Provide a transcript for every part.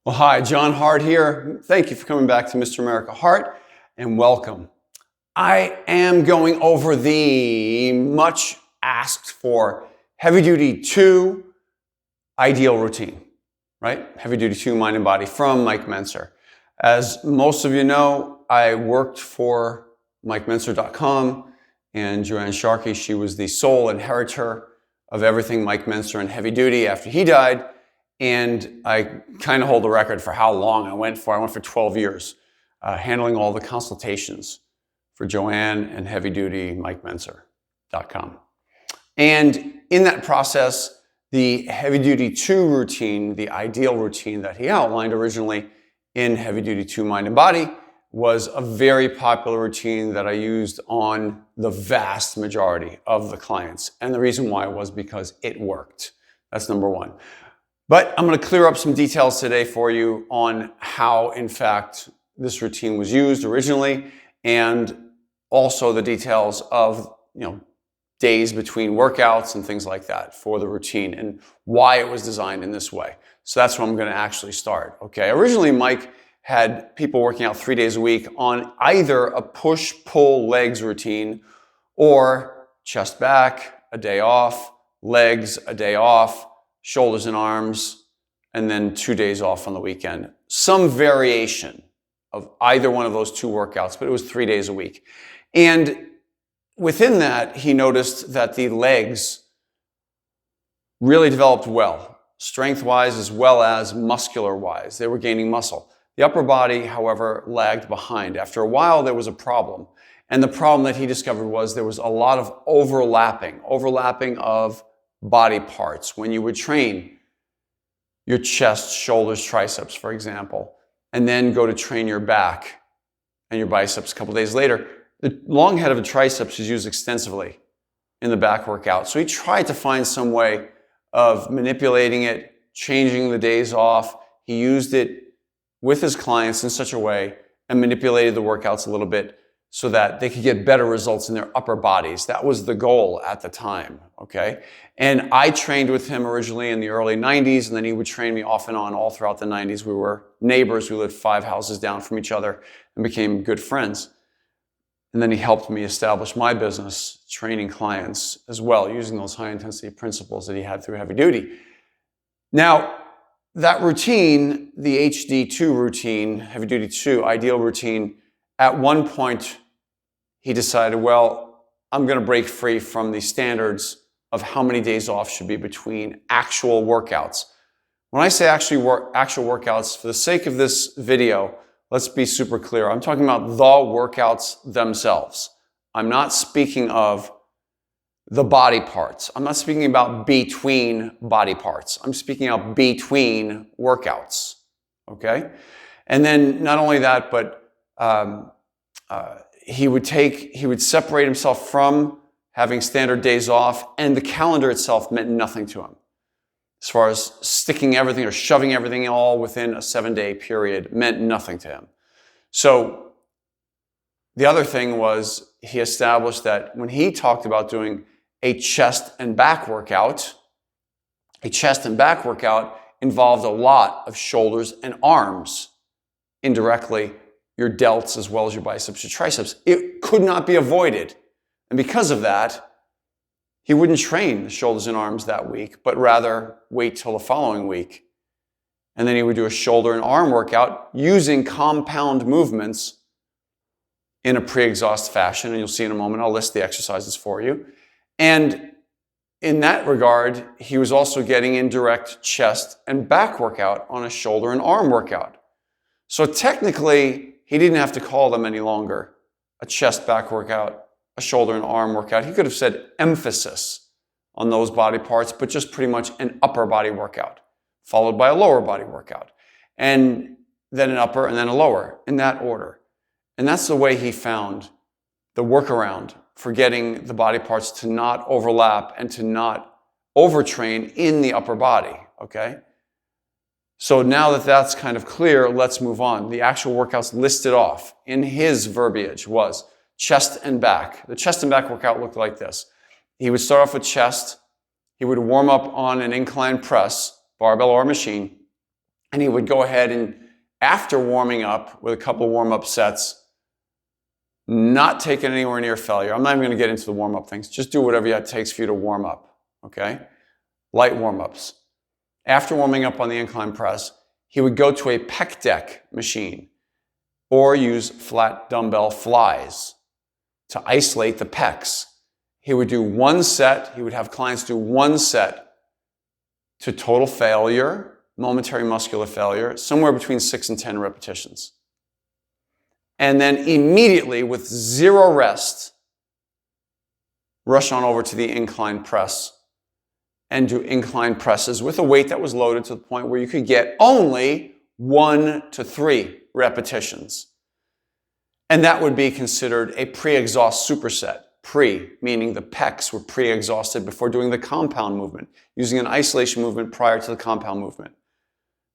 Well, hi, John Hart here. Thank you for coming back to Mr. America Hart, and welcome. I am going over the much asked for Heavy Duty 2 ideal routine, right? Heavy Duty 2 mind and body from Mike Mentzer. As most of you know, I worked for MikeMentzer.com, and Joanne Sharkey, she was the sole inheritor of everything Mike Mentzer and Heavy Duty after he died. And I kind of hold the record for how long I went for. I went for 12 years, handling all the consultations for Joanne and Heavy Duty MikeMentzer.com. And in that process, the Heavy Duty 2 routine, the ideal routine that he outlined originally in Heavy Duty 2 Mind and Body, was a very popular routine that I used on the vast majority of the clients. And the reason why was because it worked. That's number one. But I'm going to clear up some details today for you on how, in fact, this routine was used originally, and also the details of, days between workouts and things like that for the routine and why it was designed in this way. So that's where I'm going to actually start. Okay. Originally, Mike had people working out 3 days a week on either a push-pull legs routine or chest back, a day off, legs, a day off, shoulders and arms, and then 2 days off on the weekend. Some variation of either one of those two workouts, but it was 3 days a week. And within that, he noticed that the legs really developed well, strength-wise as well as muscular-wise. They were gaining muscle. The upper body, however, lagged behind. After a while, there was a problem. And the problem that he discovered was there was a lot of overlapping of body parts. When you would train your chest, shoulders, triceps, for example, and then go to train your back and your biceps a couple days later, the long head of a triceps is used extensively in the back workout. So he tried to find some way of manipulating it, changing the days off. He used it with his clients in such a way and manipulated the workouts a little bit so that they could get better results in their upper bodies. That was the goal at the time, okay? And I trained with him originally in the early 90s, and then he would train me off and on all throughout the 90s. We were neighbors. We lived 5 houses down from each other and became good friends. And then he helped me establish my business, training clients as well, using those high-intensity principles that he had through Heavy Duty. Now, that routine, the HD2 routine, Heavy Duty 2 ideal routine, at one point, he decided, well, I'm going to break free from the standards of how many days off should be between actual workouts. When I say actual workouts, for the sake of this video, let's be super clear. I'm talking about the workouts themselves. I'm not speaking of the body parts. I'm not speaking about between body parts. I'm speaking about between workouts, okay? And then not only that, but he would separate himself from having standard days off, and the calendar itself meant nothing to him. As far as sticking everything or shoving everything all within a 7-day period meant nothing to him. So the other thing was he established that when he talked about doing a chest and back workout involved a lot of shoulders and arms indirectly, your delts as well as your biceps, your triceps. It could not be avoided. And because of that, he wouldn't train the shoulders and arms that week, but rather wait till the following week. And then he would do a shoulder and arm workout using compound movements in a pre-exhaust fashion. And you'll see in a moment, I'll list the exercises for you. And in that regard, he was also getting indirect chest and back workout on a shoulder and arm workout. So technically, he didn't have to call them any longer a chest back workout, a shoulder and arm workout. He could have said emphasis on those body parts, but just pretty much an upper body workout, followed by a lower body workout, and then an upper and then a lower, in that order. And that's the way he found the workaround for getting the body parts to not overlap and to not overtrain in the upper body, okay? So now that that's kind of clear, let's move on. The actual workouts listed off in his verbiage was chest and back. The chest and back workout looked like this. He would start off with chest. He would warm up on an incline press, barbell or machine. And he would go ahead and, after warming up with a couple warm-up sets, not take it anywhere near failure. I'm not even going to get into the warm-up things. Just do whatever it takes for you to warm up, okay? Light warm-ups. After warming up on the incline press, he would go to a pec deck machine or use flat dumbbell flies to isolate the pecs. He would do one set. He would have clients do one set to total failure, momentary muscular failure, somewhere between 6 and 10 repetitions. And then immediately, with zero rest, rush on over to the incline press and do incline presses with a weight that was loaded to the point where you could get only 1 to 3 repetitions. And that would be considered a pre-exhaust superset. Pre, meaning the pecs were pre-exhausted before doing the compound movement, using an isolation movement prior to the compound movement.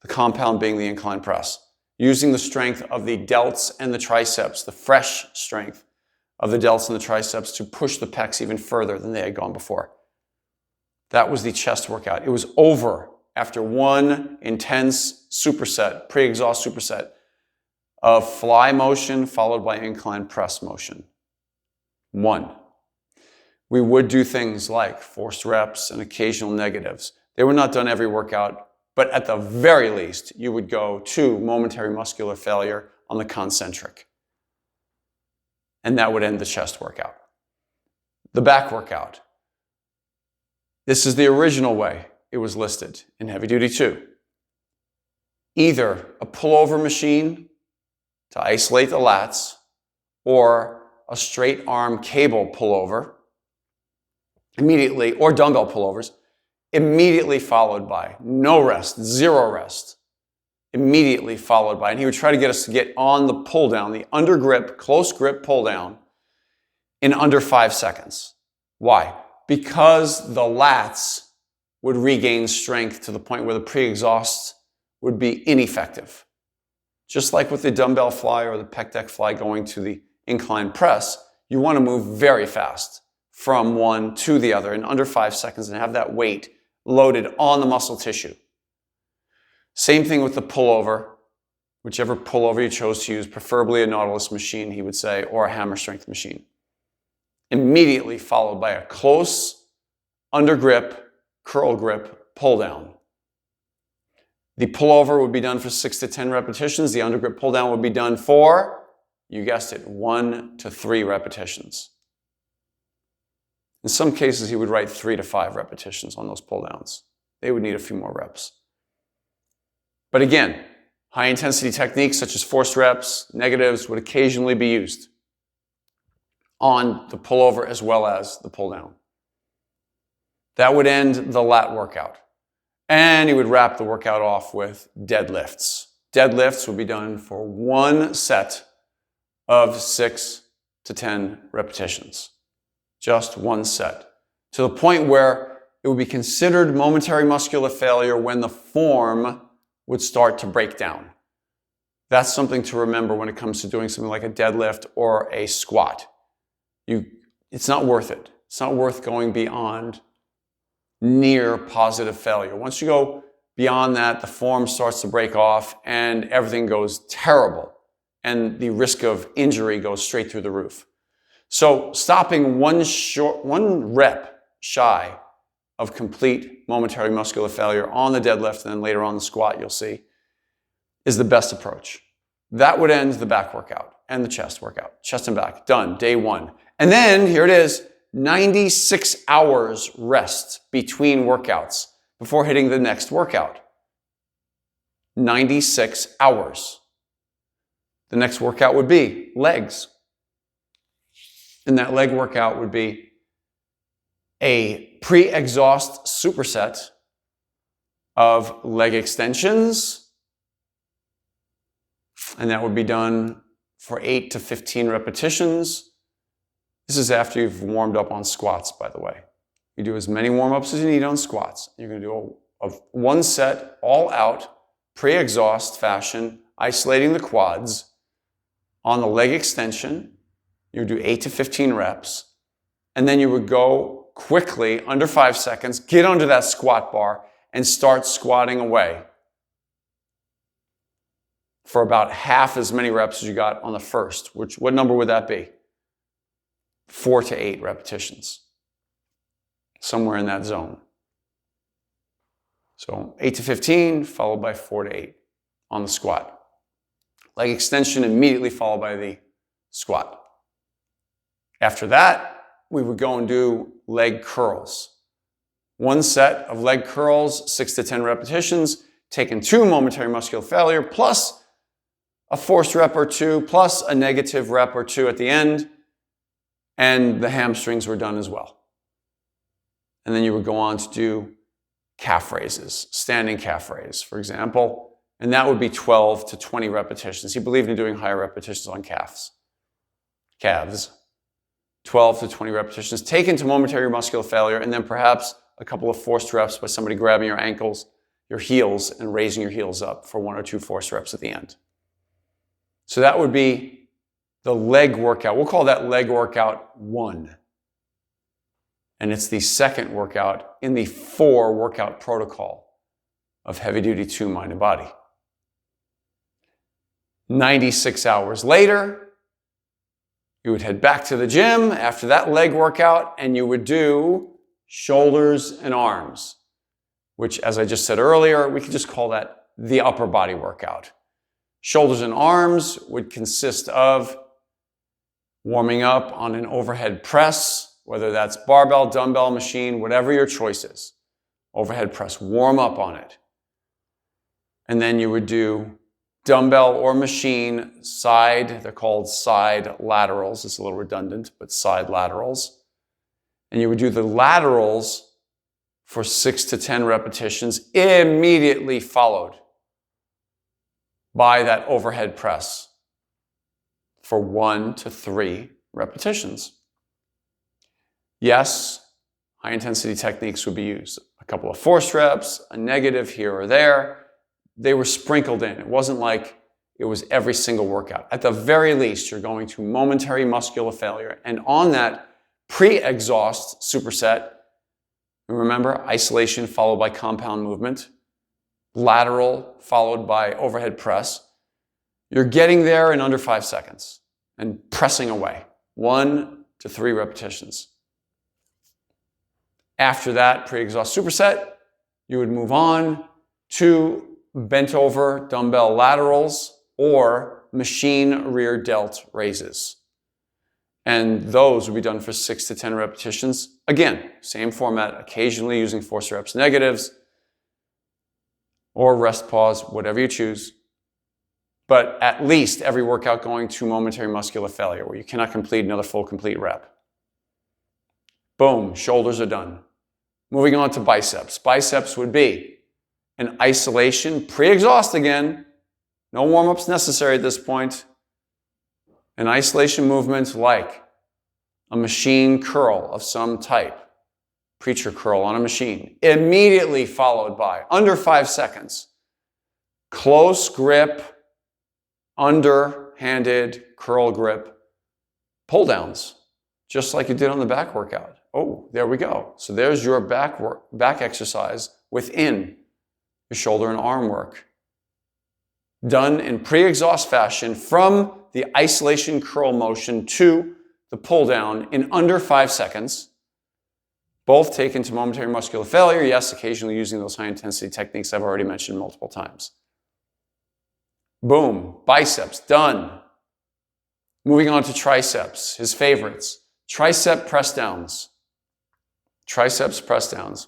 The compound being the incline press. Using the strength of the delts and the triceps, the fresh strength of the delts and the triceps to push the pecs even further than they had gone before. That was the chest workout. It was over after one intense superset, pre-exhaust superset of fly motion followed by incline press motion. 1. We would do things like forced reps and occasional negatives. They were not done every workout, but at the very least, you would go to momentary muscular failure on the concentric. And that would end the chest workout. The back workout. This is the original way it was listed in Heavy Duty 2. Either a pullover machine to isolate the lats or a straight arm cable pullover immediately, or dumbbell pullovers, immediately followed by no rest, zero rest, immediately followed by, and he would try to get us to get on the pull down, the under grip, close grip pull down in under 5 seconds. Why? Because the lats would regain strength to the point where the pre-exhaust would be ineffective. Just like with the dumbbell fly or the pec deck fly going to the incline press, you want to move very fast from one to the other in under 5 seconds and have that weight loaded on the muscle tissue. Same thing with the pullover, whichever pullover you chose to use, preferably a Nautilus machine, he would say, or a hammer strength machine. Immediately followed by a close under grip, curl grip, pull down. The pullover would be done for 6 to 10 repetitions. The under grip pull down would be done for, you guessed it, 1 to 3 repetitions. In some cases, he would write 3 to 5 repetitions on those pull downs. They would need a few more reps. But again, high intensity techniques such as forced reps, negatives would occasionally be used on the pullover as well as the pull down. That would end the lat workout. And he would wrap the workout off with deadlifts. Deadlifts would be done for one set of 6 to 10 repetitions. Just one set. To the point where it would be considered momentary muscular failure when the form would start to break down. That's something to remember when it comes to doing something like a deadlift or a squat. It's not worth it. It's not worth going beyond near positive failure. Once you go beyond that, the form starts to break off and everything goes terrible. And the risk of injury goes straight through the roof. So stopping one rep shy of complete momentary muscular failure on the deadlift and then later on the squat, you'll see, is the best approach. That would end the back workout and the chest workout. Chest and back, done, day 1. And then, here it is, 96 hours rest between workouts before hitting the next workout. 96 hours. The next workout would be legs. And that leg workout would be a pre-exhaust superset of leg extensions. And that would be done for 8 to 15 repetitions. This is after you've warmed up on squats, by the way. You do as many warm-ups as you need on squats. You're going to do one set all out, pre-exhaust fashion, isolating the quads. On the leg extension, you would do 8 to 15 reps. And then you would go quickly, under 5 seconds, get under that squat bar and start squatting away. for about half as many reps as you got on the first. What number would that be? 4 to 8 repetitions. Somewhere in that zone. So 8 to 15 followed by 4 to 8 on the squat. Leg extension immediately followed by the squat. After that, we would go and do leg curls. One set of leg curls, 6 to 10 repetitions, taking 2 momentary muscular failure, plus a forced rep or 2, plus a negative rep or 2 at the end, and the hamstrings were done as well. And then you would go on to do calf raises, standing calf raise, for example, and that would be 12 to 20 repetitions. He believed in doing higher repetitions on calves. 12 to 20 repetitions, taken to momentary muscular failure, and then perhaps a couple of forced reps by somebody grabbing your ankles, your heels, and raising your heels up for 1 or 2 forced reps at the end. So that would be the leg workout. We'll call that leg workout 1. And it's the second workout in the 4 workout protocol of heavy-duty 2 mind and body. 96 hours later, you would head back to the gym after that leg workout, and you would do shoulders and arms, which, as I just said earlier, we could just call that the upper body workout. Shoulders and arms would consist of warming up on an overhead press, whether that's barbell, dumbbell, machine, whatever your choice is. Overhead press, warm up on it. And then you would do dumbbell or machine side, they're called side laterals. It's a little redundant, but side laterals. And you would do the laterals for 6 to 10 repetitions, immediately followed by that overhead press for 1 to 3 repetitions. Yes, high intensity techniques would be used. A couple of forced reps, a negative here or there. They were sprinkled in. It wasn't like it was every single workout. At the very least, you're going to momentary muscular failure. And on that pre-exhaust superset, remember, isolation followed by compound movement, lateral followed by overhead press. You're getting there in under 5 seconds and pressing away. 1 to 3 repetitions. After that pre-exhaust superset, you would move on to bent over dumbbell laterals or machine rear delt raises. And those will be done for 6 to 10 repetitions. Again, same format, occasionally using forced reps negatives or rest pause, whatever you choose. But at least every workout going to momentary muscular failure where you cannot complete another full complete rep. Boom, shoulders are done. Moving on to biceps. Biceps would be an isolation, pre-exhaust again, no warm-ups necessary at this point. An isolation movement like a machine curl of some type, preacher curl on a machine, immediately followed by, under 5 seconds, close grip, underhanded curl grip, pull downs, just like you did on the back workout. Oh, there we go. So there's your back exercise within your shoulder and arm work. Done in pre-exhaust fashion from the isolation curl motion to the pull down in under 5 seconds. Both taken to momentary muscular failure. Yes, occasionally using those high intensity techniques I've already mentioned multiple times. Boom, biceps, done. Moving on to triceps, his favorites. Tricep press downs. Triceps press downs.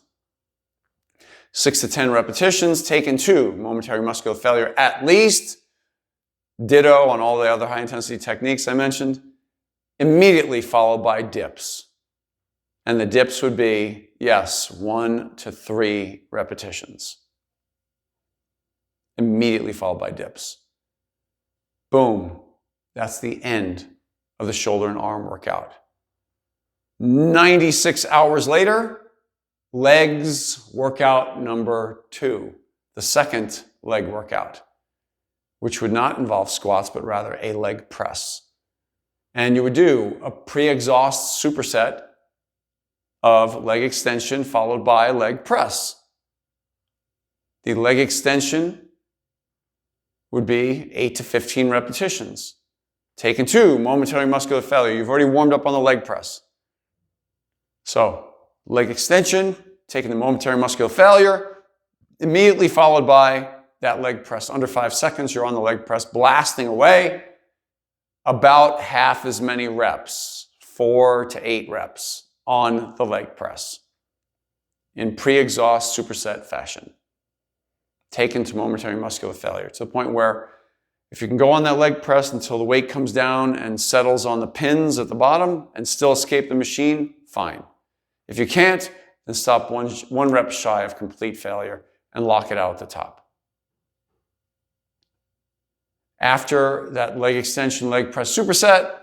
6 to 10 repetitions, taken to momentary muscular failure at least. Ditto on all the other high intensity techniques I mentioned. Immediately followed by dips. And the dips would be, yes, 1 to 3 repetitions. Immediately followed by dips. Boom. That's the end of the shoulder and arm workout. 96 hours later, legs workout number 2, the second leg workout, which would not involve squats, but rather a leg press. And you would do a pre-exhaust superset of leg extension followed by leg press. The leg extension would be 8 to 15 repetitions. Taken 2, momentary muscular failure. You've already warmed up on the leg press. So, leg extension, taking the momentary muscular failure, immediately followed by that leg press. Under 5 seconds, you're on the leg press, blasting away. About half as many reps, 4 to 8 reps on the leg press in pre-exhaust superset fashion. Taken to momentary muscular failure, to the point where if you can go on that leg press until the weight comes down and settles on the pins at the bottom and still escape the machine, fine. If you can't, then stop one rep shy of complete failure and lock it out at the top. After that leg extension, leg press superset,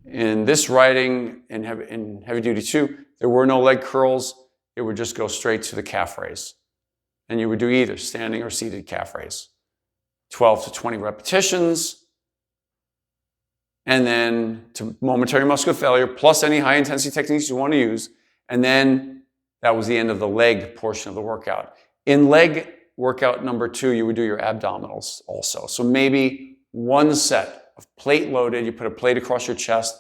in this writing in heavy duty 2, there were no leg curls. It would just go straight to the calf raise. And you would do either standing or seated calf raise. 12 to 20 repetitions. And then to momentary muscular failure, plus any high intensity techniques you want to use. And then that was the end of the leg portion of the workout. In leg workout number 2, you would do your abdominals also. So maybe one set of plate loaded, you put a plate across your chest,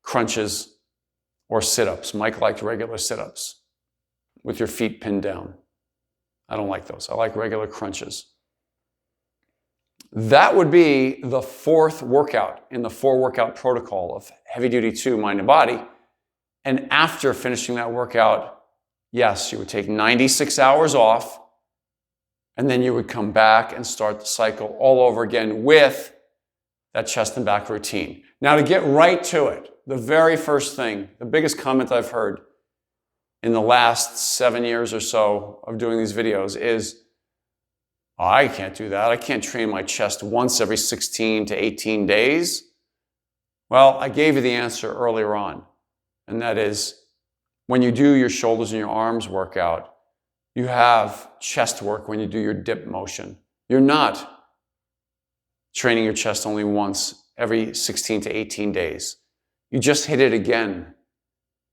crunches, or sit-ups. Mike liked regular sit-ups with your feet pinned down. I don't like those. I like regular crunches. That would be the 4th workout in the 4-workout protocol of heavy duty 2, mind and body. And after finishing that workout, yes, you would take 96 hours off, and then you would come back and start the cycle all over again with that chest and back routine. Now, to get right to it, the very first thing, the biggest comment I've heard in the last 7 years or so of doing these videos is, oh, I can't do that. I can't train my chest once every 16 to 18 days. Well, I gave you the answer earlier on, and that is when you do your shoulders and your arms workout, you have chest work when you do your dip motion. You're not training your chest only once every 16 to 18 days. You just hit it again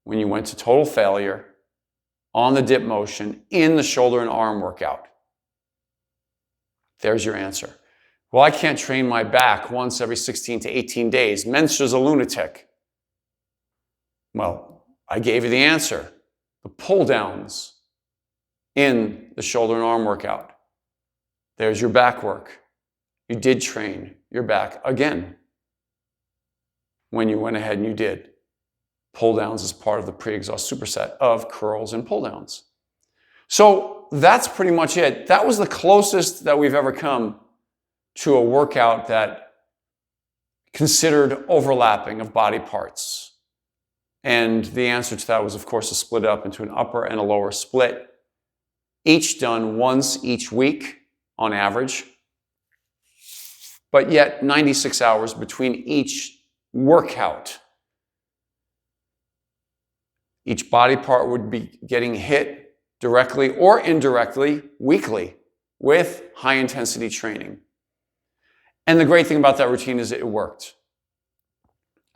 when you went to total failure on the dip motion in the shoulder and arm workout. There's your answer. Well, I can't train my back once every 16 to 18 days. Mentzer's a lunatic. Well, I gave you the answer. The pull downs in the shoulder and arm workout. There's your back work. You did train your back again when you went ahead and you did pull downs as part of the pre-exhaust superset of curls and pull downs. So that's pretty much it. That was the closest that we've ever come to a workout that considered overlapping of body parts. And the answer to that was, of course, to split it up into an upper and a lower split, each done once each week on average, but yet 96 hours between each workout. Each body part would be getting hit directly or indirectly weekly with high intensity training. And the great thing about that routine is it worked.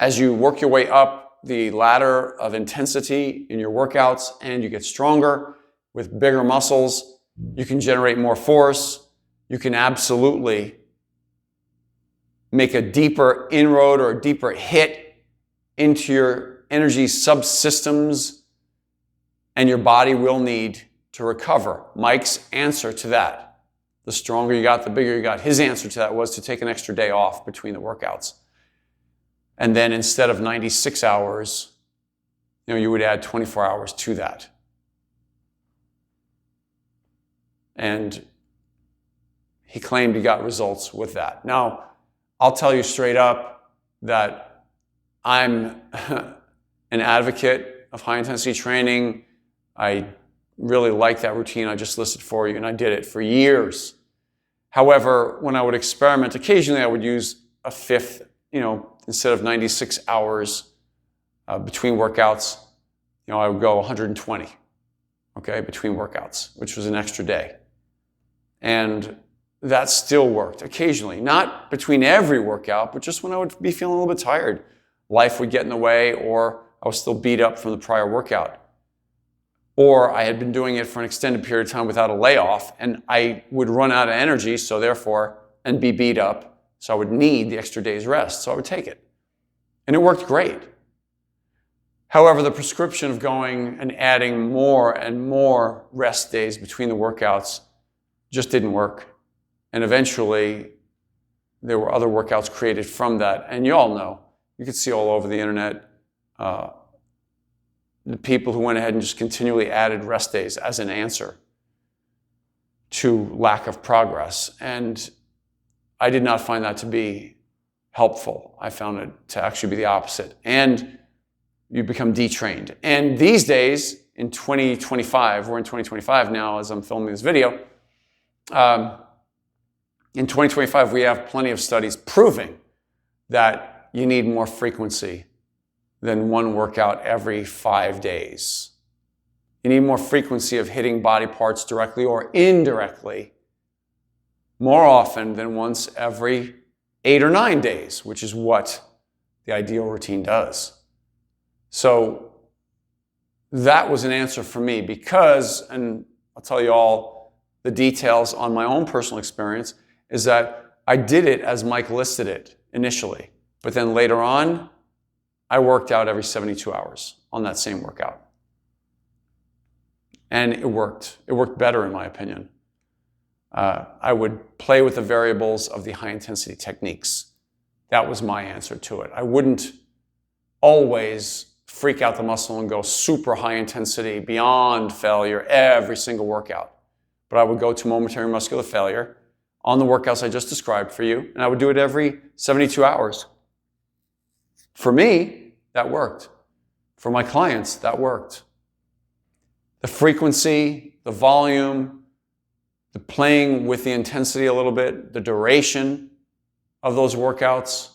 As you work your way up the ladder of intensity in your workouts and you get stronger with bigger muscles, you can generate more force. You can absolutely make a deeper inroad or a deeper hit into your energy subsystems, and your body will need to recover. Mike's answer to that, the stronger you got, the bigger you got, his answer to that was to take an extra day off between the workouts. And then instead of 96 hours, you would add 24 hours to that. And he claimed he got results with that. Now, I'll tell you straight up that I'm an advocate of high-intensity training. I really like that routine I just listed for you, and I did it for years. However, when I would experiment, occasionally I would use a fifth, instead of 96 hours between workouts, I would go 120, between workouts, which was an extra day. And that still worked occasionally, not between every workout, but just when I would be feeling a little bit tired. Life would get in the way, or I was still beat up from the prior workout. or I had been doing it for an extended period of time without a layoff, and I would run out of energy, so therefore, and be beat up, so I would need the extra day's rest, so I would take it. And it worked great. However, the prescription of going and adding more and more rest days between the workouts just didn't work. And eventually, there were other workouts created from that. And you all know, you could see all over the internet, the people who went ahead and just continually added rest days as an answer to lack of progress. And I did not find that to be helpful. I found it to actually be the opposite. And you become detrained. And these days, in 2025, we're in 2025 now as I'm filming this video, in 2025, we have plenty of studies proving that you need more frequency than one workout every 5 days. You need more frequency of hitting body parts directly or indirectly more often than once every 8 or 9 days, which is what the ideal routine does. So that was an answer for me because, and I'll tell you all the details on my own personal experience, is that I did it as Mike listed it initially. But then later on, I worked out every 72 hours on that same workout. And it worked. It worked better in my opinion. I would play with the variables of the high intensity techniques. That was my answer to it. I wouldn't always freak out the muscle and go super high intensity beyond failure every single workout. But I would go to momentary muscular failure on the workouts I just described for you, and I would do it every 72 hours. For me, that worked. For my clients, that worked. The frequency, the volume, the playing with the intensity a little bit, the duration of those workouts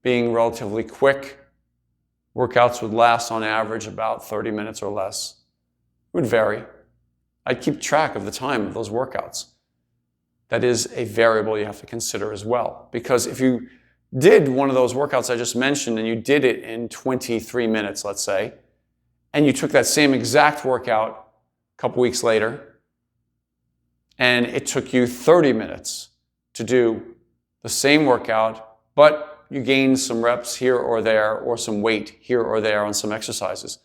being relatively quick. Workouts would last on average about 30 minutes or less. It would vary. I'd keep track of the time of those workouts. That is a variable you have to consider as well. Because if you did one of those workouts I just mentioned and you did it in 23 minutes, let's say, and you took that same exact workout a couple weeks later, and it took you 30 minutes to do the same workout, but you gained some reps here or there, or some weight here or there on some exercises.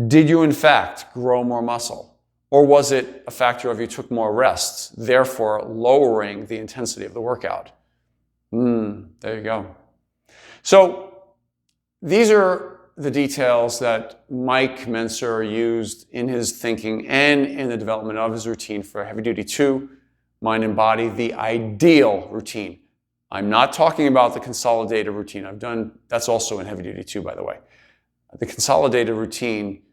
Did you in fact grow more muscle? Or was it a factor of you took more rests, therefore lowering the intensity of the workout? There you go. So these are the details that Mike Mentzer used in his thinking and in the development of his routine for Heavy Duty 2, Mind and Body, the ideal routine. I'm not talking about the consolidated routine. That's also in Heavy Duty 2, by the way. The consolidated routine,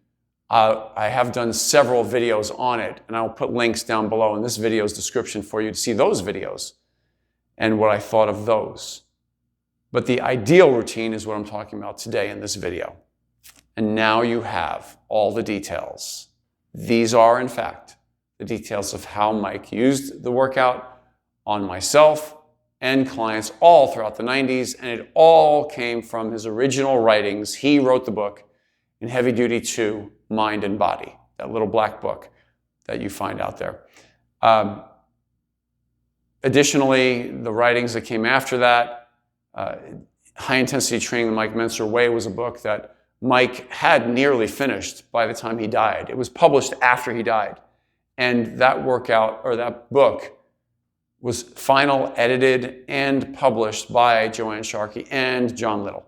I have done several videos on it, and I'll put links down below in this video's description for you to see those videos and what I thought of those. But the ideal routine is what I'm talking about today in this video. And now you have all the details. These are, in fact, the details of how Mike used the workout on myself and clients all throughout the 90s, and it all came from his original writings. He wrote the book in Heavy Duty 2, Mind and Body, that little black book that you find out there. Additionally, the writings that came after that, High Intensity Training the Mike Mentzer Way was a book that Mike had nearly finished by the time he died. It was published after he died. And that workout, or that book, was final, edited, and published by Joanne Sharkey and John Little.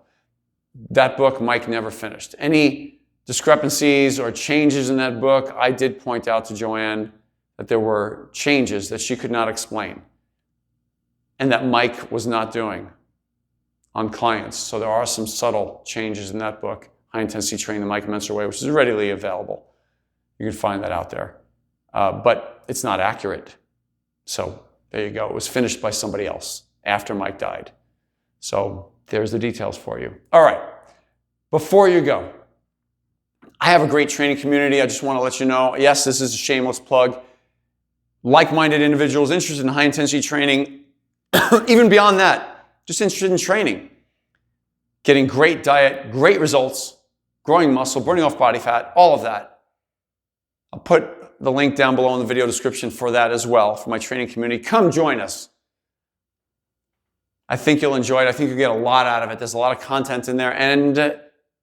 That book Mike never finished. Any discrepancies or changes in that book, I did point out to Joanne that there were changes that she could not explain and that Mike was not doing on clients. So there are some subtle changes in that book, High Intensity Training the Mike Mentzer Way, which is readily available. You can find that out there. But it's not accurate. So there you go. It was finished by somebody else after Mike died. So there's the details for you. All right. Before you go, I have a great training community. I just want to let you know, yes, this is a shameless plug. Like-minded individuals interested in high-intensity training, even beyond that, just interested in training, getting great diet, great results, growing muscle, burning off body fat, all of that. I'll put the link down below in the video description for that as well, for my training community. Come join us. I think you'll enjoy it. I think you'll get a lot out of it. There's a lot of content in there, and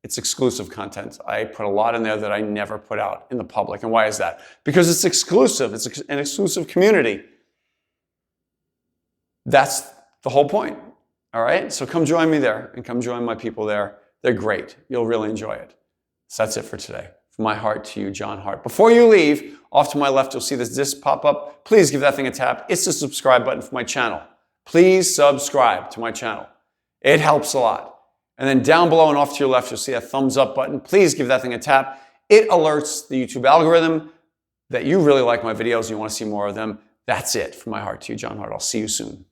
it's exclusive content. I put a lot in there that I never put out in the public. And why is that? Because it's exclusive. It's an exclusive community. That's the whole point. All right? So come join me there and come join my people there. They're great. You'll really enjoy it. So that's it for today. From my heart to you, John Hart. Before you leave, off to my left, you'll see this disc pop up. Please give that thing a tap. It's the subscribe button for my channel. Please subscribe to my channel. It helps a lot. And then down below and off to your left, you'll see a thumbs up button. Please give that thing a tap. It alerts the YouTube algorithm that you really like my videos and you want to see more of them. That's it. From my heart to you, John Hart. I'll see you soon.